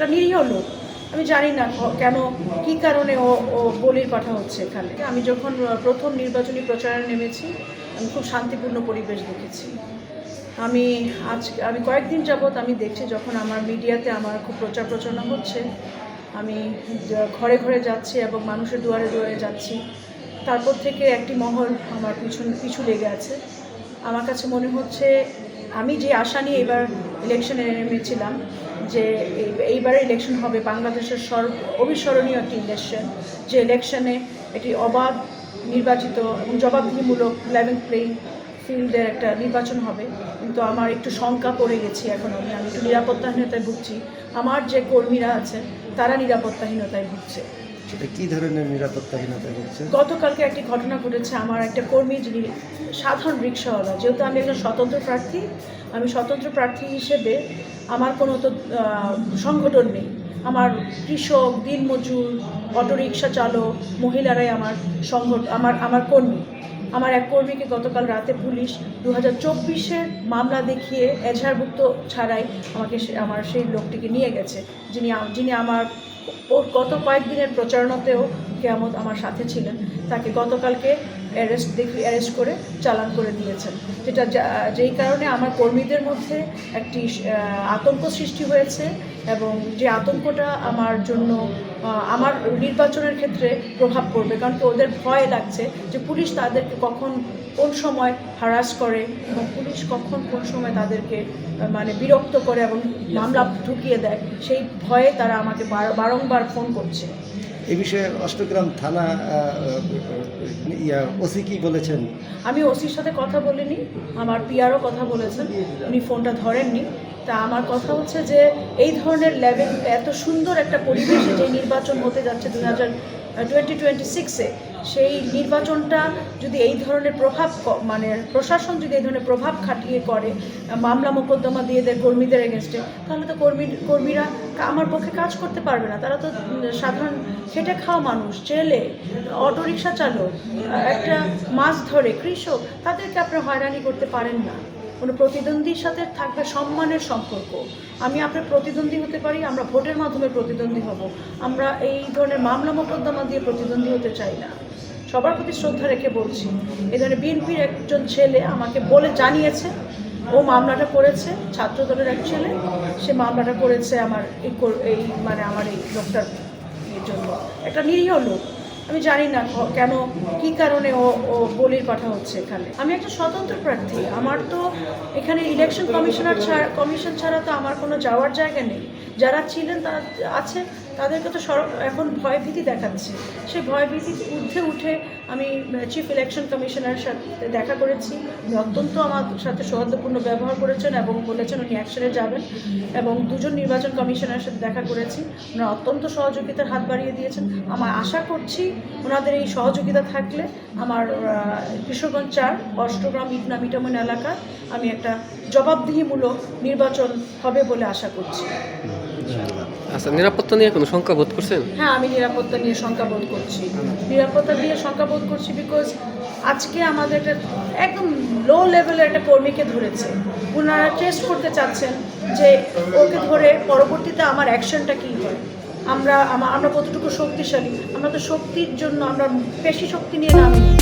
একটা নিরীহ লোক। আমি জানি না কেন কী কারণে ও বলির কথা হচ্ছে এখানে। আমি যখন প্রথম নির্বাচনী প্রচারে নেমেছি আমি খুব শান্তিপূর্ণ পরিবেশ দেখেছি। আমি কয়েকদিন যাবৎ আমি দেখছি যখন আমার মিডিয়াতে আমার খুব প্রচারণা হচ্ছে, আমি ঘরে ঘরে যাচ্ছি এবং মানুষের দুয়ারে দুয়ারে যাচ্ছি, তারপর থেকে একটি মহল আমার পিছু লেগে আছে। আমার কাছে মনে হচ্ছে আমি যে আশা নিয়ে এবার ইলেকশনে নেমেছিলাম যে এইবারে ইলেকশন হবে বাংলাদেশের অবিস্মরণীয় একটি ইলেকশন, যে ইলেকশনে একটি অবাধ, নির্বাচিত এবং জবাবদিহিমূলক লেভেল প্লেইং ফিল্ডের একটা নির্বাচন হবে। কিন্তু আমার একটু শঙ্কা পড়ে গেছি এখন। আমি একটু নিরাপত্তাহীনতায় ভুগছি। আমার যে কর্মীরা আছে তারা নিরাপত্তাহীনতায় ভুগছে। কী ধরনের নিরাপত্তাহীনতায় ভুগছে? গতকালকে একটি ঘটনা ঘটেছে। আমার একটা কর্মী, যিনি সাধারণ রিক্সাওয়ালা, যেহেতু আমি একজন স্বতন্ত্র প্রার্থী, আমি স্বতন্ত্র প্রার্থী হিসেবে আমার কোনো তো সংগঠন নেই। আমার কৃষক, দিনমজুর, অটোরিকশা চালক, মহিলারাই আমার আমার কর্মী। আমার এক কর্মীকে গতকাল রাতে পুলিশ 2024-এর মামলা দেখিয়ে এজাহারভুক্ত ছাড়াই আমার সেই লোকটিকে নিয়ে গেছে, যিনি আমার গত কয়েকদিনের প্রচারণাতেও কেয়ামত আমার সাথে ছিলেন। তাকে গতকালকে অ্যারেস্ট করে চালান করে দিয়েছেন, যেই কারণে আমার কর্মীদের মধ্যে একটি আতঙ্ক সৃষ্টি হয়েছে। এবং যে আতঙ্কটা আমার জন্য আমার নির্বাচনের ক্ষেত্রে প্রভাব পড়বে, কারণ কি ওদের ভয় লাগছে যে পুলিশ তাদেরকে কোন সময় হারাস করে এবং পুলিশ কোন সময় তাদেরকে বিরক্ত করে এবং মামলা ঢুকিয়ে দেয়। সেই ভয়ে তারা আমাকে বারংবার ফোন করছে। এই বিষয়ে অষ্টগ্রাম থানা ওসি কি বলেছেন? আমি ওসির সাথে কথা বলিনি, আমার পিআরও কথা বলেছেন, উনি ফোনটা ধরেননি। তা আমার কথা হচ্ছে যে এই ধরনের লেভেল, এত সুন্দর একটা পরিবেশে যে নির্বাচন হতে যাচ্ছে 2026-এ, সেই নির্বাচনটা যদি এই ধরনের প্রশাসন যদি এই ধরনের প্রভাব খাটিয়ে করে, মামলা মোকদ্দমা দিয়ে দেয় কর্মীদের এগেনস্টে, তাহলে তো কর্মীরা আমার পক্ষে কাজ করতে পারবে না। তারা তো সাধারণ খেটে খাওয়া মানুষ, ছেলে, অটোরিকশা চালক, একটা মাছ ধরে কৃষক, তাদেরকে আপনি হয়রানি করতে পারেন না। কোনো প্রতিদ্বন্দ্বীর সাথে থাকবে সম্মানের সম্পর্ক। আমি আপনার প্রতিদ্বন্দ্বী হতে পারি, আমরা ভোটের মাধ্যমে প্রতিদ্বন্দ্বী হব। আমরা এই ধরনের মামলা মোকদ্দমা দিয়ে প্রতিদ্বন্দ্বী হতে চাই না। সবার প্রতি শ্রদ্ধা রেখে বলছি, এই ধরনের বিএনপির একজন ছেলে আমাকে জানিয়েছে ও মামলাটা করেছে, ছাত্রদলের এক ছেলে, সে মামলাটা করেছে আমার আমার এই লোকটার জন্য। একটা নিরীহ লোক। আমি জানি না কেন কী কারণে ও বলির কথা হচ্ছে এখানে। আমি একটা স্বতন্ত্র প্রার্থী, আমার তো এখানে ইলেকশন কমিশন ছাড়া তো আমার কোনো যাওয়ার জায়গা নেই। যারা ছিলেন তারা আছে, তাদেরকে তো এখন ভয়ভীতি দেখাচ্ছে। সেই ভয়ভীতির ঊর্ধ্বে উঠে আমি চিফ ইলেকশন কমিশনার সাথে দেখা করেছি। উনি অত্যন্ত আমার সাথে সৌহার্দ্যপূর্ণ ব্যবহার করেছেন এবং বলেছেন উনি অ্যাকশনে যাবেন। এবং দুজন নির্বাচন কমিশনারের সাথে দেখা করেছি, ওনারা অত্যন্ত সহযোগিতার হাত বাড়িয়ে দিয়েছেন। আমার আশা করছি ওনাদের এই সহযোগিতা থাকলে আমার কিশোরগঞ্জ 4 অষ্টগ্রাম ইটনা মিটামন এলাকা আমি একটা জবাবদিহিমূলক নির্বাচন হবে বলে আশা করছি। আচ্ছা, নিরাপত্তা নিয়ে কোনো শঙ্কা বোধ করছেন? হ্যাঁ, আমি নিরাপত্তা নিয়ে শঙ্কা বোধ করছি। বিকজ আজকে আমাদের একটা একদম লো লেভেলের একটা কর্মীকে ধরেছে। ওনারা টেস্ট করতে চাচ্ছেন যে ওকে ধরে পরবর্তীতে আমার অ্যাকশনটা কী হয়, আমরা কতটুকু শক্তিশালী। আমরা তো শক্তির জন্য, আমরা পেশি শক্তি নিয়ে নামিনি।